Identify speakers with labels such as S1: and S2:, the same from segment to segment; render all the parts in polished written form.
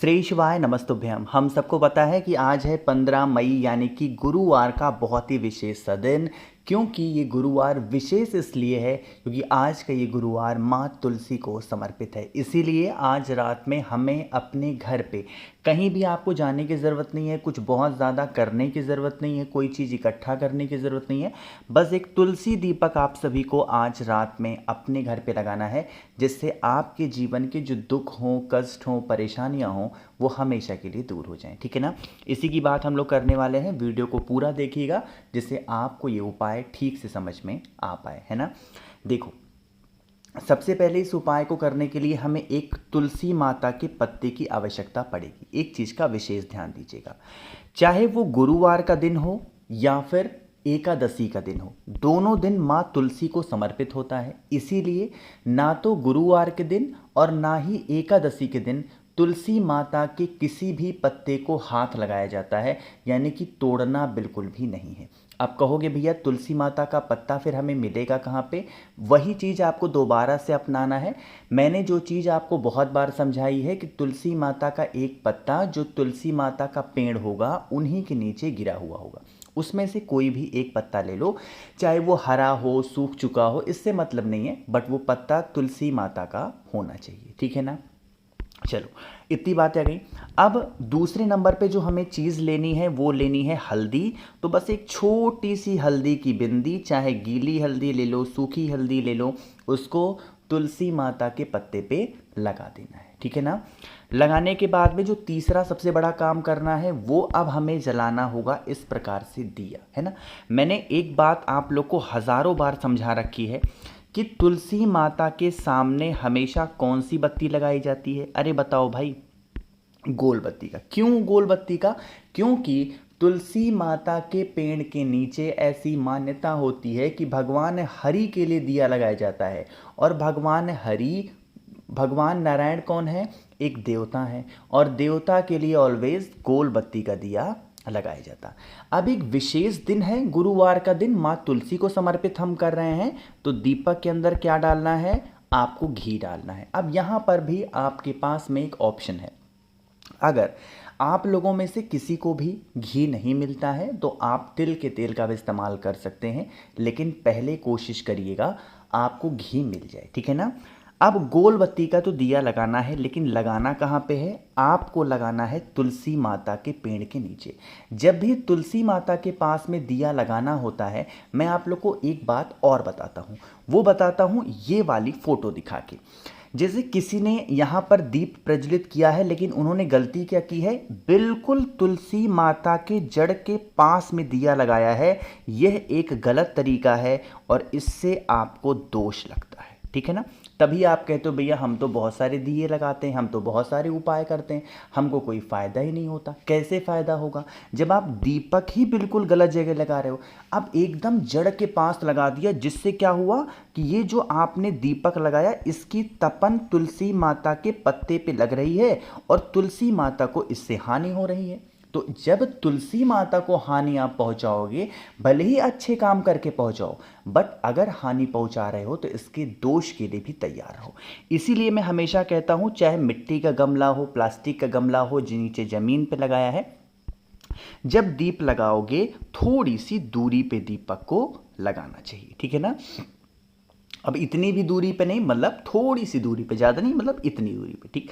S1: श्री शिवाय नमस्तुभ्यम। हम सबको पता है कि आज है 15 मई यानी कि गुरुवार का बहुत ही विशेष सा दिन। क्योंकि ये गुरुवार विशेष इसलिए है क्योंकि आज का ये गुरुवार माँ तुलसी को समर्पित है। इसीलिए आज रात में हमें अपने घर पे कहीं भी आपको जाने की ज़रूरत नहीं है, कुछ बहुत ज़्यादा करने की ज़रूरत नहीं है, कोई चीज़ इकट्ठा करने की ज़रूरत नहीं है। बस एक तुलसी दीपक आप सभी को आज रात में अपने घर पे लगाना है, जिससे आपके जीवन के जो दुख हों, कष्ट हों, परेशानियां हों, वो हमेशा के लिए दूर हो जाएं। ठीक है ना। इसी की बात हम लोग करने वाले हैं। वीडियो को पूरा देखिएगा जिससे आपको ये उपाय ठीक से समझ में आ पाए, है ना। देखो, सबसे पहले इस उपाय को करने के लिए हमें एक तुलसी माता के पत्ते की आवश्यकता पड़ेगी। एक चीज़ का विशेष ध्यान दीजिएगा, चाहे वो गुरुवार का दिन हो या फिर एकादशी का दिन हो, दोनों दिन माँ तुलसी को समर्पित होता है। इसीलिए ना तो गुरुवार के दिन और ना ही एकादशी के दिन तुलसी माता के किसी भी पत्ते को हाथ लगाया जाता है, यानी कि तोड़ना बिल्कुल भी नहीं है। आप कहोगे भैया तुलसी माता का पत्ता फिर हमें मिलेगा कहाँ पे? वही चीज़ आपको दोबारा से अपनाना है। मैंने जो चीज़ आपको बहुत बार समझाई है कि तुलसी माता का एक पत्ता जो तुलसी माता का पेड़ होगा उन्हीं के नीचे गिरा हुआ होगा, उसमें से कोई भी एक पत्ता ले लो, चाहे वो हरा हो, सूख चुका हो, इससे मतलब नहीं है, बट वो पत्ता तुलसी माता का होना चाहिए। ठीक है ना। चलो, इतनी बातें आ गई। अब दूसरे नंबर पे जो हमें चीज़ लेनी है वो लेनी है हल्दी। तो बस एक छोटी सी हल्दी की बिंदी, चाहे गीली हल्दी ले लो, सूखी हल्दी ले लो, उसको तुलसी माता के पत्ते पे लगा देना है। ठीक है ना। लगाने के बाद में जो तीसरा सबसे बड़ा काम करना है वो अब हमें जलाना होगा इस प्रकार से दिया, है ना। मैंने एक बात आप लोग को हज़ारों बार समझा रखी है कि तुलसी माता के सामने हमेशा कौन सी बत्ती लगाई जाती है? अरे बताओ भाई, गोल बत्ती का। क्यों गोल बत्ती का? क्योंकि तुलसी माता के पेड़ के नीचे ऐसी मान्यता होती है कि भगवान हरि के लिए दिया लगाया जाता है। और भगवान हरि, भगवान नारायण कौन है? एक देवता है, और देवता के लिए ऑलवेज गोल बत्ती का दिया लगाया जाता। अब एक विशेष दिन है, गुरुवार का दिन, माँ तुलसी को समर्पित हम कर रहे हैं, तो दीपक के अंदर क्या डालना है? आपको घी डालना है। अब यहाँ पर भी आपके पास में एक ऑप्शन है। अगर आप लोगों में से किसी को भी घी नहीं मिलता है तो आप तिल के तेल का भी इस्तेमाल कर सकते हैं, लेकिन पहले कोशिश करिएगा आपको घी मिल जाए। ठीक है ना। अब गोल बत्ती का तो दिया लगाना है, लेकिन लगाना कहाँ पे है? आपको लगाना है तुलसी माता के पेड़ के नीचे। जब भी तुलसी माता के पास में दिया लगाना होता है, मैं आप लोग को एक बात और बताता हूँ। वो बताता हूँ ये वाली फोटो दिखा के। जैसे किसी ने यहाँ पर दीप प्रज्वलित किया है, लेकिन उन्होंने गलती क्या की है? बिल्कुल तुलसी माता के जड़ के पास में दिया लगाया है। यह एक गलत तरीका है और इससे आपको दोष लगता है। ठीक है ना। तभी आप कहते हो भैया हम तो बहुत सारे दिए लगाते हैं, हम तो बहुत सारे उपाय करते हैं, हमको कोई फ़ायदा ही नहीं होता। कैसे फ़ायदा होगा जब आप दीपक ही बिल्कुल गलत जगह लगा रहे हो? अब एकदम जड़ के पास लगा दिया, जिससे क्या हुआ कि ये जो आपने दीपक लगाया इसकी तपन तुलसी माता के पत्ते पे लग रही है और तुलसी माता को इससे हानि हो रही है। तो जब तुलसी माता को हानि आप पहुंचाओगे, भले ही अच्छे काम करके पहुंचाओ, बट अगर हानि पहुंचा रहे हो तो इसके दोष के लिए भी तैयार रहो। इसीलिए मैं हमेशा कहता हूं, चाहे मिट्टी का गमला हो, प्लास्टिक का गमला हो, जो नीचे जमीन पे लगाया है, जब दीप लगाओगे थोड़ी सी दूरी पे दीपक को लगाना चाहिए। ठीक है ना। अब इतनी भी दूरी पे नहीं, मतलब थोड़ी सी दूरी पे, ज़्यादा नहीं, मतलब इतनी दूरी पे। ठीक।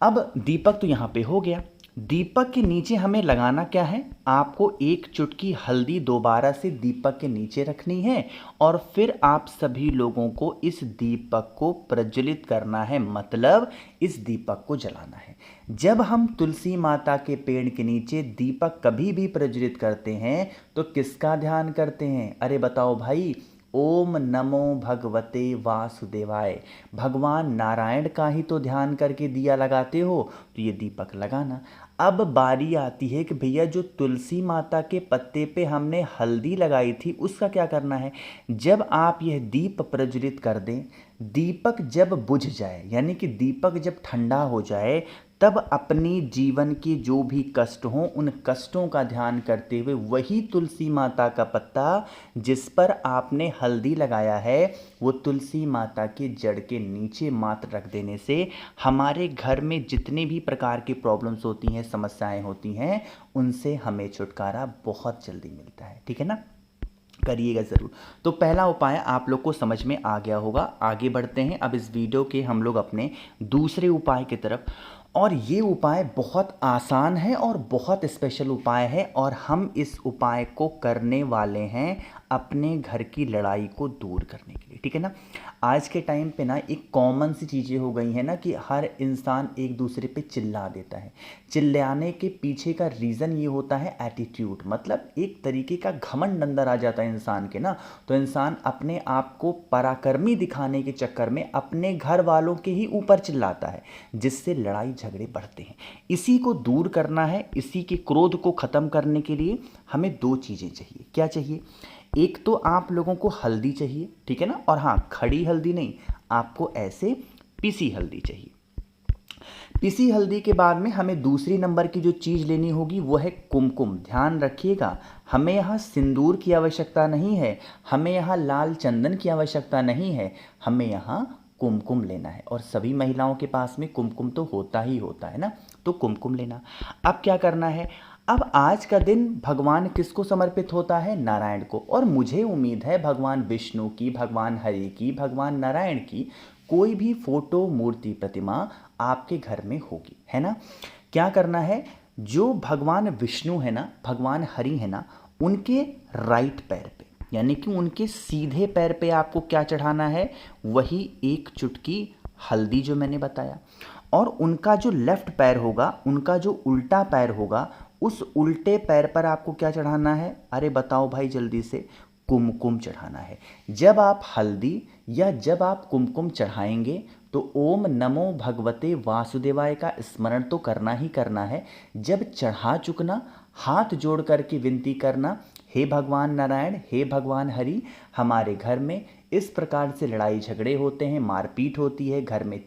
S1: अब दीपक तो यहाँ पे हो गया। दीपक के नीचे हमें लगाना क्या है? आपको एक चुटकी हल्दी दोबारा से दीपक के नीचे रखनी है और फिर आप सभी लोगों को इस दीपक को प्रज्वलित करना है, मतलब इस दीपक को जलाना है। जब हम तुलसी माता के पेड़ के नीचे दीपक कभी भी प्रज्वलित करते हैं तो किसका ध्यान करते हैं? अरे बताओ भाई, ओम नमो भगवते वासुदेवाय, भगवान नारायण का ही तो ध्यान करके दिया लगाते हो, तो ये दीपक लगाना। अब बारी आती है कि भैया जो तुलसी माता के पत्ते पे हमने हल्दी लगाई थी उसका क्या करना है? जब आप यह दीप प्रज्वलित कर दें, दीपक जब बुझ जाए, यानी कि दीपक जब ठंडा हो जाए, तब अपनी जीवन के जो भी कष्ट हों उन कष्टों का ध्यान करते हुए वही तुलसी माता का पत्ता जिस पर आपने हल्दी लगाया है वो तुलसी माता के जड़ के नीचे मात्र रख देने से हमारे घर में जितने भी प्रकार की प्रॉब्लम्स होती हैं, समस्याएं होती हैं, उनसे हमें छुटकारा बहुत जल्दी मिलता है। ठीक है ना, करिएगा ज़रूर। तो पहला उपाय आप लोग को समझ में आ गया होगा। आगे बढ़ते हैं अब इस वीडियो के हम लोग अपने दूसरे उपाय की तरफ। और ये उपाय बहुत आसान है और बहुत स्पेशल उपाय है और हम इस उपाय को करने वाले हैं अपने घर की लड़ाई को दूर करने के लिए। ठीक है ना, आज के टाइम पे ना एक कॉमन सी चीज़ें हो गई हैं ना कि हर इंसान एक दूसरे पे चिल्ला देता है। चिल्लाने के पीछे का रीज़न ये होता है एटीट्यूड, मतलब एक तरीके का घमंड अंदर आ जाता है इंसान के ना, तो इंसान अपने आप को पराक्रमी दिखाने के चक्कर में अपने घर वालों के ही ऊपर चिल्लाता है, जिससे लड़ाई झगड़े बढ़ते हैं। इसी को दूर करना है, इसी के क्रोध को ख़त्म करने के लिए हमें दो चीज़ें चाहिए। क्या चाहिए? एक तो आप लोगों को हल्दी चाहिए, ठीक है ना, और हाँ, खड़ी हल्दी नहीं, आपको ऐसे पिसी हल्दी चाहिए। पिसी हल्दी के बाद में हमें दूसरी नंबर की जो चीज़ लेनी होगी वो है कुमकुम। ध्यान रखिएगा, हमें यहाँ सिंदूर की आवश्यकता नहीं है, हमें यहाँ लाल चंदन की आवश्यकता नहीं है, हमें यहाँ कुमकुम लेना है। और सभी महिलाओं के पास में कुमकुम तो होता ही होता है ना, तो कुमकुम लेना। अब क्या करना है, अब आज का दिन भगवान किसको समर्पित होता है? नारायण को। और मुझे उम्मीद है भगवान विष्णु की, भगवान हरि की, भगवान नारायण की कोई भी फोटो, मूर्ति, प्रतिमा आपके घर में होगी, है ना। क्या करना है, जो भगवान विष्णु है ना, भगवान हरि है ना, उनके राइट पैर पे यानी कि उनके सीधे पैर पे आपको क्या चढ़ाना है? वही एक चुटकी हल्दी जो मैंने बताया। और उनका जो लेफ्ट पैर होगा, उनका जो उल्टा पैर होगा, उस उल्टे पैर पर आपको क्या चढ़ाना है? अरे बताओ भाई जल्दी से, कुमकुम चढ़ाना है। जब आप हल्दी या जब आप कुमकुम चढ़ाएंगे तो ओम नमो भगवते वासुदेवाय का स्मरण तो करना ही करना है। जब चढ़ा चुकना, हाथ जोड़ करके विनती करना, हे भगवान नारायण, हे भगवान हरि, हमारे घर में इस प्रकार से लड़ाई झगड़े होते हैं, मारपीट होती है, घर में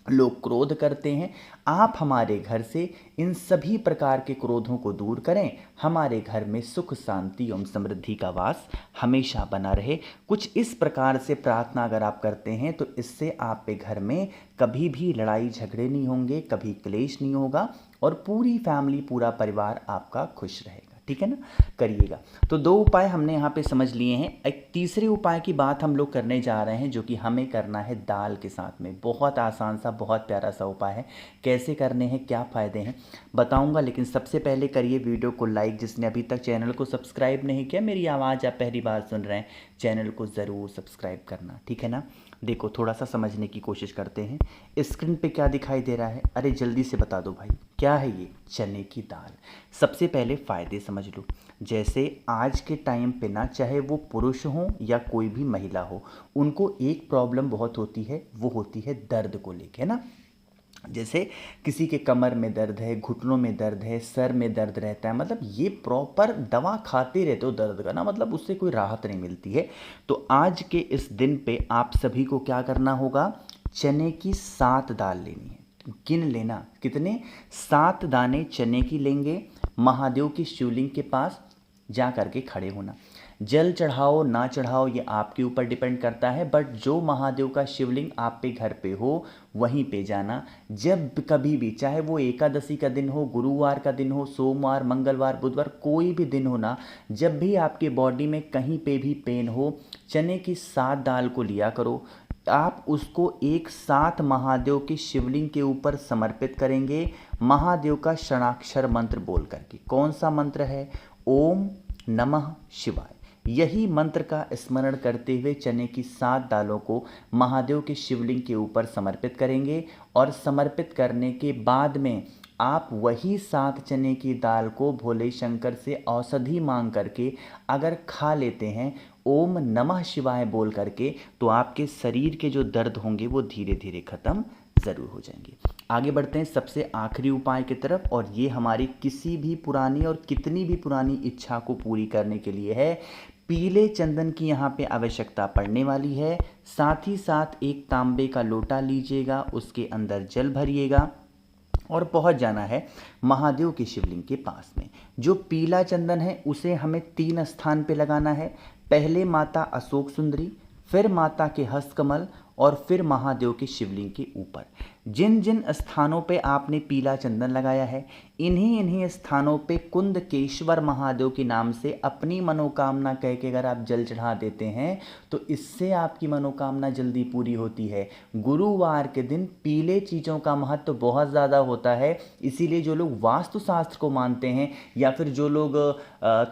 S1: लोग क्रोध करते हैं, आप हमारे घर से इन सभी प्रकार के क्रोधों को दूर करें, हमारे घर में सुख, शांति एवं समृद्धि का वास हमेशा बना रहे। कुछ इस प्रकार से प्रार्थना अगर आप करते हैं तो इससे आपके घर में कभी भी लड़ाई झगड़े नहीं होंगे, कभी क्लेश नहीं होगा और पूरी फैमिली, पूरा परिवार आपका खुश रहेगा। ठीक है ना, करिएगा। तो दो उपाय हमने यहाँ पे समझ लिए हैं। एक तीसरे उपाय की बात हम लोग करने जा रहे हैं जो कि हमें करना है दाल के साथ में। बहुत आसान सा, बहुत प्यारा सा उपाय है। कैसे करने हैं, क्या फ़ायदे हैं बताऊंगा, लेकिन सबसे पहले करिए वीडियो को लाइक। जिसने अभी तक चैनल को सब्सक्राइब नहीं किया, मेरी आवाज़ आप पहली बार सुन रहे हैं, चैनल को ज़रूर सब्सक्राइब करना। ठीक है ना, देखो थोड़ा सा समझने की कोशिश करते हैं। स्क्रीन पे क्या दिखाई दे रहा है? अरे जल्दी से बता दो भाई, क्या है ये? चने की दाल। सबसे पहले फ़ायदे समझ लो। जैसे आज के टाइम पे ना, चाहे वो पुरुष हो या कोई भी महिला हो, उनको एक प्रॉब्लम बहुत होती है, वो होती है दर्द को लेके ना। जैसे किसी के कमर में दर्द है, घुटनों में दर्द है, सर में दर्द रहता है, मतलब ये प्रॉपर दवा खाते रहते हो दर्द का ना, मतलब उससे कोई राहत नहीं मिलती है। तो आज के इस दिन पे आप सभी को क्या करना होगा? चने की 7 दाल लेनी है। गिन लेना, कितने? 7 दाने चने की लेंगे। महादेव की शिवलिंग के पास जा करके खड़े होना। जल चढ़ाओ ना चढ़ाओ ये आपके ऊपर डिपेंड करता है, बट जो महादेव का शिवलिंग आप पे घर पे हो वहीं पे जाना। जब कभी भी, चाहे वो एकादशी का दिन हो, गुरुवार का दिन हो, सोमवार, मंगलवार, बुधवार, कोई भी दिन हो ना, जब भी आपके बॉडी में कहीं पे भी पेन हो, चने की 7 दाल को लिया करो। आप उसको एक साथ महादेव के शिवलिंग के ऊपर समर्पित करेंगे, महादेव का षडाक्षर मंत्र बोल करके। कौन सा मंत्र है? ओम नमः शिवाय। यही मंत्र का स्मरण करते हुए चने की 7 दालों को महादेव के शिवलिंग के ऊपर समर्पित करेंगे। और समर्पित करने के बाद में आप वही 7 चने की दाल को भोले शंकर से औषधि मांग करके अगर खा लेते हैं ओम नमः शिवाय बोल करके, तो आपके शरीर के जो दर्द होंगे वो धीरे धीरे खत्म ज़रूर हो जाएंगे। आगे बढ़ते हैं सबसे आखिरी उपाय की तरफ, और ये हमारी किसी भी पुरानी और कितनी भी पुरानी इच्छा को पूरी करने के लिए है। पीले चंदन की यहाँ पे आवश्यकता पड़ने वाली है। साथ ही साथ एक तांबे का लोटा लीजिएगा, उसके अंदर जल भरिएगा और पहुंच जाना है महादेव के शिवलिंग के पास में। जो पीला चंदन है उसे हमें 3 स्थान पे लगाना है। पहले माता अशोक सुंदरी, फिर माता के हस्तकमल और फिर महादेव के शिवलिंग के ऊपर। जिन जिन स्थानों पे आपने पीला चंदन लगाया है, इन्हीं इन्हीं स्थानों पे कुंदकेश्वर महादेव के नाम से अपनी मनोकामना कह के अगर आप जल चढ़ा देते हैं तो इससे आपकी मनोकामना जल्दी पूरी होती है। गुरुवार के दिन पीले चीज़ों का महत्व बहुत ज़्यादा होता है, इसीलिए जो लोग वास्तुशास्त्र को मानते हैं या फिर जो लोग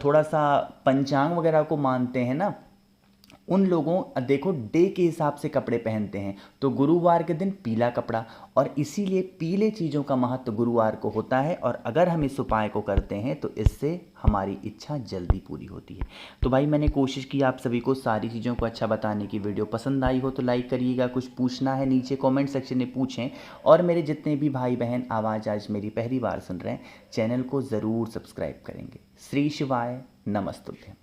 S1: थोड़ा सा पंचांग वगैरह को मानते हैं ना, उन लोगों देखो डे के हिसाब से कपड़े पहनते हैं, तो गुरुवार के दिन पीला कपड़ा, और इसीलिए पीले चीज़ों का महत्व गुरुवार को होता है। और अगर हम इस उपाय को करते हैं तो इससे हमारी इच्छा जल्दी पूरी होती है। तो भाई मैंने कोशिश की आप सभी को सारी चीज़ों को अच्छा बताने की। वीडियो पसंद आई हो तो लाइक करिएगा, कुछ पूछना है नीचे कमेंट सेक्शन में पूछें, और मेरे जितने भी भाई बहन आवाज़ आज मेरी पहली बार सुन रहे हैं, चैनल को ज़रूर सब्सक्राइब करेंगे। श्री शिवाय नमस्तुभ्यं।